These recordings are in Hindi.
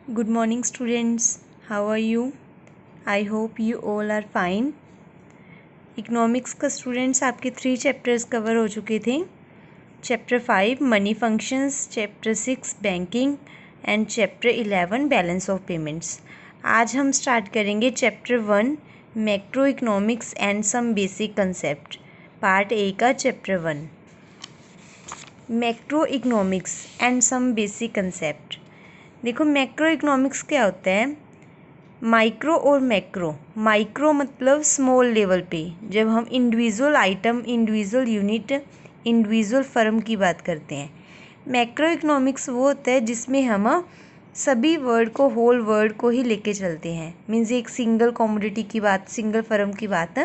Good morning students. How are you? I hope you all are fine. Economics का स्टूडेंट्स आपके 3 चैप्टर्स कवर हो चुके थे. Chapter 5 money functions, chapter 6 banking and chapter 11 balance of payments. आज हम स्टार्ट करेंगे chapter 1 macroeconomics and some basic concept, part A का chapter 1 macroeconomics and some basic concept. देखो मैक्रो इकोनॉमिक्स क्या होता है, माइक्रो और मैक्रो. माइक्रो मतलब स्मॉल लेवल पे, जब हम individual item, individual unit, individual firm की बात करते हैं. मैक्रो इकोनॉमिक्स वो होता है जिसमें हम सभी वर्ड को, होल वर्ड को ही लेके चलते हैं. मीन्स एक सिंगल कमोडिटी की बात, सिंगल फर्म की बात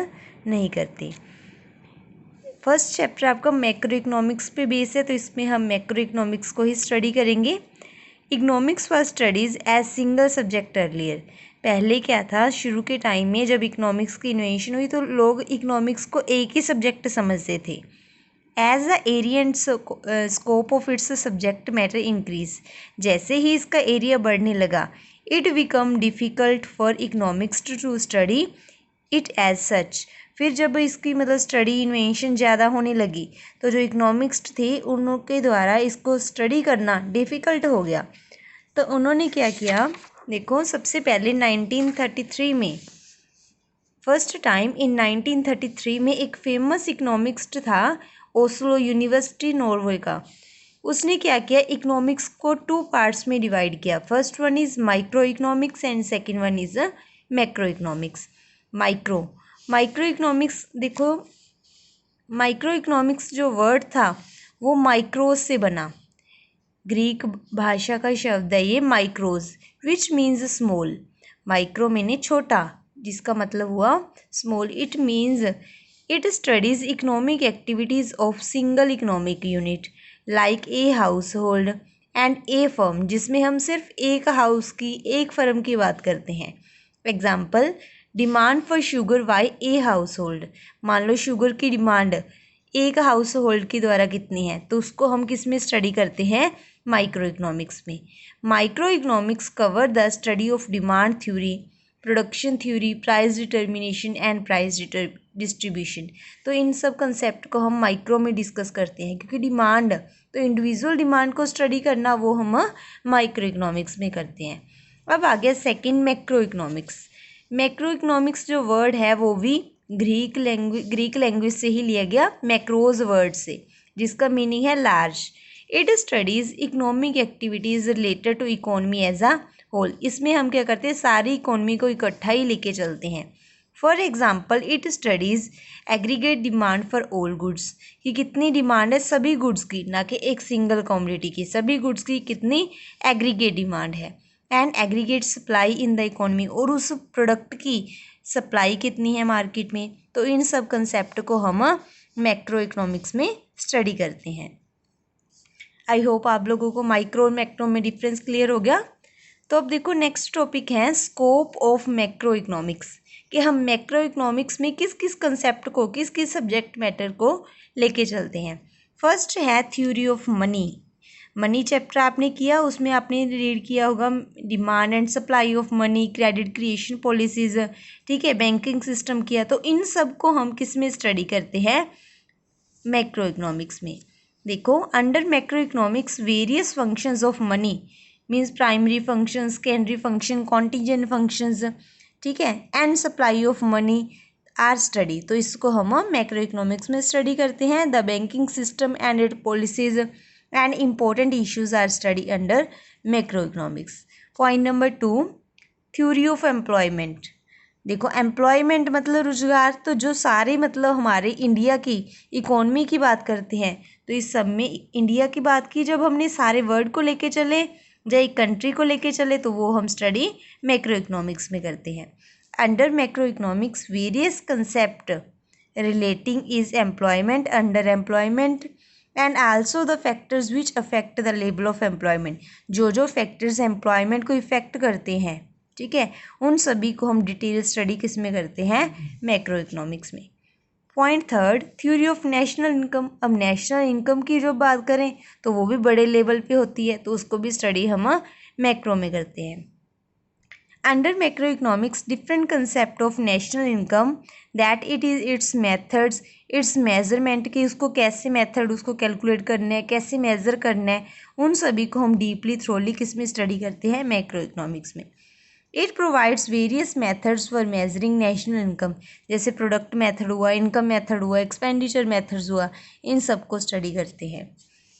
नहीं करते. फर्स्ट चैप्टर आपका मैक्रो इकोनॉमिक्स पे बेस है, तो इसमें हम मैक्रो इकोनॉमिक्स को ही स्टडी करेंगे. Economics was studies as single subject earlier. पहले क्या था, शुरू के टाइम में जब इकोनॉमिक्स की इन्वेंशन हुई तो लोग इकोनॉमिक्स को एक ही सब्जेक्ट समझते थे. As the area and scope of its subject matter increase, जैसे ही इसका एरिया बढ़ने लगा, it become difficult for economics to study it as such. फिर जब इसकी मतलब स्टडी इन्वेंशन ज़्यादा होने लगी तो जो इकोनॉमिक्स थे उनके द्वारा इसको स्टडी करना डिफ़िकल्ट हो गया. तो उन्होंने क्या किया, देखो सबसे पहले 1933 में, फर्स्ट टाइम इन 1933 में एक फेमस इकोनॉमिक्स्ट था, ओस्लो यूनिवर्सिटी नॉर्वे का. उसने क्या किया, इकोनॉमिक्स को 2 पार्ट्स में डिवाइड किया. First one is micro economics and second one is macro economics. Micro economics, देखो माइक्रो इकोनॉमिक्स जो वर्ड था वो माइक्रोज से बना. ग्रीक भाषा का शब्द है ये माइक्रोज, विच मीन्स स्मॉल. माइक्रो मैंने छोटा, जिसका मतलब हुआ small. It means it studies economic activities of single economic unit like a house hold and A firm, जिसमें हम सिर्फ एक हाउस की, एक फर्म की बात करते हैं. Example, demand for sugar bye a house hold. मान लो शुगर की डिमांड एक हाउस होल्ड के द्वारा कितनी है, तो उसको हम किस में स्टडी करते हैं, माइक्रो इकोनॉमिक्स में. Micro economics cover the study of demand theory, production theory, price determination and price distribution. तो इन सब कंसेप्ट को हम माइक्रो में डिस्कस करते हैं, क्योंकि डिमांड, तो इंडिविजुअल डिमांड को स्टडी करना वो हम माइक्रो इकोनॉमिक्स में करते हैं. अब आ गया second macro economics. Macro economics जो वर्ड है वो भी ग्रीक लैंग्वेज से ही लिया गया, मैक्रोज वर्ड से, जिसका मीनिंग है large. It studies economic activities related to economy as a whole. इसमें हम क्या करते हैं, सारी इकोनॉमी को इकट्ठा ही लेके चलते हैं. For example, it studies aggregate demand for all goods, कि कितनी डिमांड है सभी गुड्स की, ना कि एक सिंगल कमोडिटी की, सभी गुड्स की कितनी एग्रीगेट डिमांड है. And aggregate supply in the economy, और उस प्रोडक्ट की सप्लाई कितनी है मार्केट में. तो इन सब कंसेप्ट को हम मैक्रो इकोनॉमिक्स में स्टडी करते हैं. आई होप आप लोगों को माइक्रो और मैक्रो में डिफरेंस क्लियर हो गया. तो अब देखो नेक्स्ट टॉपिक है स्कोप ऑफ मैक्रो इकोनॉमिक्स, कि हम मैक्रो इकोनॉमिक्स में किस किस कंसेप्ट को, किस किस सब्जेक्ट मैटर को लेके चलते हैं. फर्स्ट है थ्योरी ऑफ मनी चैप्टर आपने किया, उसमें आपने रीड किया होगा demand and supply of money, credit creation policies, ठीक है, बैंकिंग सिस्टम किया. तो इन सब को हम किस में स्टडी करते हैं, मैक्रो इकोनॉमिक्स में. देखो under macro economics various functions of money, means primary function, secondary function, contingent functions, ठीक है, and supply of money are study. तो इसको हम मैक्रो इकोनॉमिक्स में स्टडी करते हैं. The banking system and it policies and important issues are study under macro economics. Point number 2, theory of employment. देखो एम्प्लॉयमेंट मतलब रोजगार, तो जो सारे मतलब हमारे इंडिया की इकोनॉमी की बात करते हैं, तो इस सब में इंडिया की बात की जब हमने, सारे वर्ड को लेके चले या एक कंट्री को लेके चले, तो वो हम स्टडी मैक्रो इकोनॉमिक्स में करते हैं. Under macro economics various concept relating is employment, under employment and also the factors which affect the level of employment. जो फैक्टर्स एम्प्लॉयमेंट को इफेक्ट करते हैं, ठीक है, उन सभी को हम डिटेल स्टडी किस में करते हैं, मैक्रो इकोनॉमिक्स में. Point third, theory of national income. अब नेशनल इनकम की जो बात करें तो वो भी बड़े लेवल पे होती है, तो उसको भी स्टडी हम मैक्रो में करते हैं. Under macroeconomics, different concept of national income, that it is its methods, its measurement, कि उसको कैसे मेथड उसको कैलकुलेट करना है, कैसे मेज़र करना है, उन सभी को हम डीपली थ्रोली किस में स्टडी करते हैं, मैक्रो इकोनॉमिक्स में. It provides various methods for measuring national income, जैसे प्रोडक्ट मेथड हुआ, इनकम मेथड हुआ, एक्सपेंडिचर मेथड्स हुआ, इन सब को स्टडी करते हैं.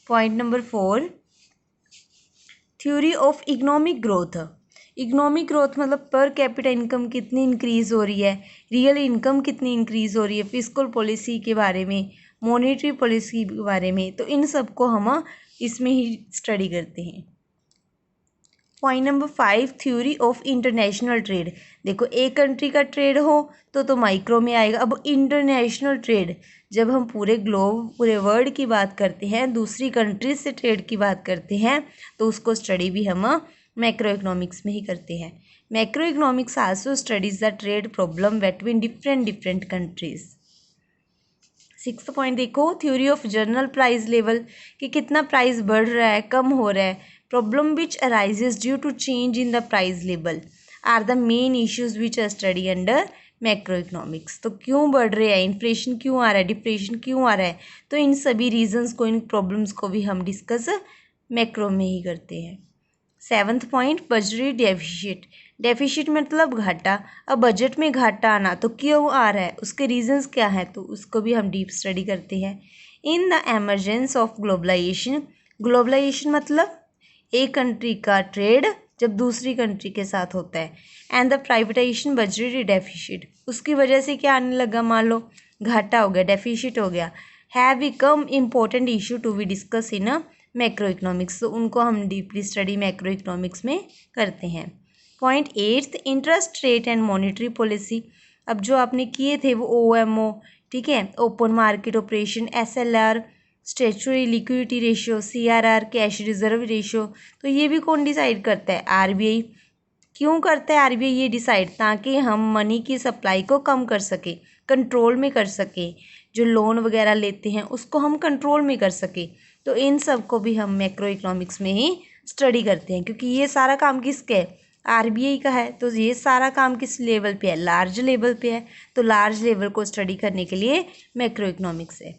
Point number 4, theory of economic growth. Economic growth मतलब पर कैपिटा इनकम कितनी इंक्रीज हो रही है, रियल इनकम कितनी इंक्रीज हो रही है, फिस्कल पॉलिसी के बारे में, मॉनेटरी पॉलिसी के बारे में, तो इन सब को हम इसमें ही स्टडी करते हैं. Point number 5, theory of international trade. देखो एक कंट्री का ट्रेड हो तो माइक्रो में आएगा. अब इंटरनेशनल ट्रेड, जब हम पूरे ग्लोब पूरे वर्ल्ड की बात करते हैं, दूसरी कंट्रीज से ट्रेड की बात करते हैं, तो उसको स्टडी भी हम मैक्रो इकोनॉमिक्स में ही करते हैं. Macroeconomics also studies the trade problem between different countries. 6th point देखो, theory of general price level, कि कितना प्राइस बढ़ रहा है, कम हो रहा है. Problem which arises due to change in the price level are the main issues which are study under macro economics. तो क्यों बढ़ रहे हैं, इन्फ्लेशन क्यों आ रहा है, डिप्रेशन क्यों आ रहा है, तो इन सभी रीजंस को, इन प्रॉब्लम्स को भी हम डिस्कस मैक्रो में ही करते हैं. 7th point, budgetary deficit. Deficit मतलब घाटा. अब बजट में घाटा आना तो क्यों आ रहा है, उसके रीजंस क्या हैं, तो उसको भी हम डीप स्टडी करते हैं. In the emergence of globalisation. Globalisation मतलब एक कंट्री का ट्रेड जब दूसरी कंट्री के साथ होता है. And the privatisation budgetary deficit, उसकी वजह से क्या आने लगा, मान लो घाटा हो गया, डेफिशिट हो गया, have become important issue to be discuss in macro economics. तो उनको हम डीपली स्टडी मैक्रो इकोनॉमिक्स में करते हैं. Point 8, interest rate and monetary policy. अब जो आपने किए थे वो OMO, ठीक है, open market operation, SLR, statutory liquidity ratio, CRR, cash reserve ratio, तो ये भी कौन डिसाइड करता है, RBI. क्यों करता है RBI ये डिसाइड, ताकि हम मनी की सप्लाई को कम कर सके, कंट्रोल में कर सके, जो लोन वगैरह लेते हैं उसको हम कंट्रोल में कर सके. तो इन सब को भी हम मैक्रो इकोनॉमिक्स में ही स्टडी करते हैं, क्योंकि ये सारा काम किसका है, RBI का है. तो ये सारा काम किस लेवल पे है, लार्ज लेवल पे है. तो लार्ज लेवल को स्टडी करने के लिए मैक्रो इकोनॉमिक्स है.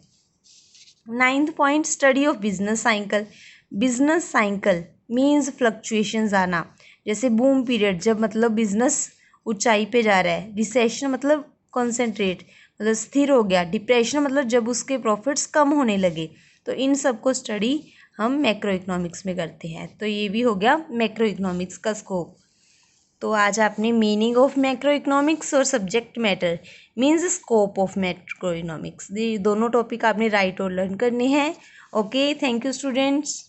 9th point, study of business cycle. Business cycle means fluctuations आना, जैसे बूम पीरियड जब मतलब बिजनेस ऊंचाई पे जा रहा है, रिसेशन मतलब कॉन्सेंट्रेट मतलब स्थिर हो गया, डिप्रेशन मतलब जब उसके प्रॉफिट्स कम होने लगे. तो इन सब को स्टडी हम मैक्रो इकोनॉमिक्स में करते हैं. तो ये भी हो गया मैक्रो इकोनॉमिक्स का स्कोप. तो आज आपने मीनिंग ऑफ मैक्रो इकोनॉमिक्स और subject matter means scope of macro economics, ये दोनों टॉपिक आपने राइट और लर्न करने हैं. Okay, thank you students.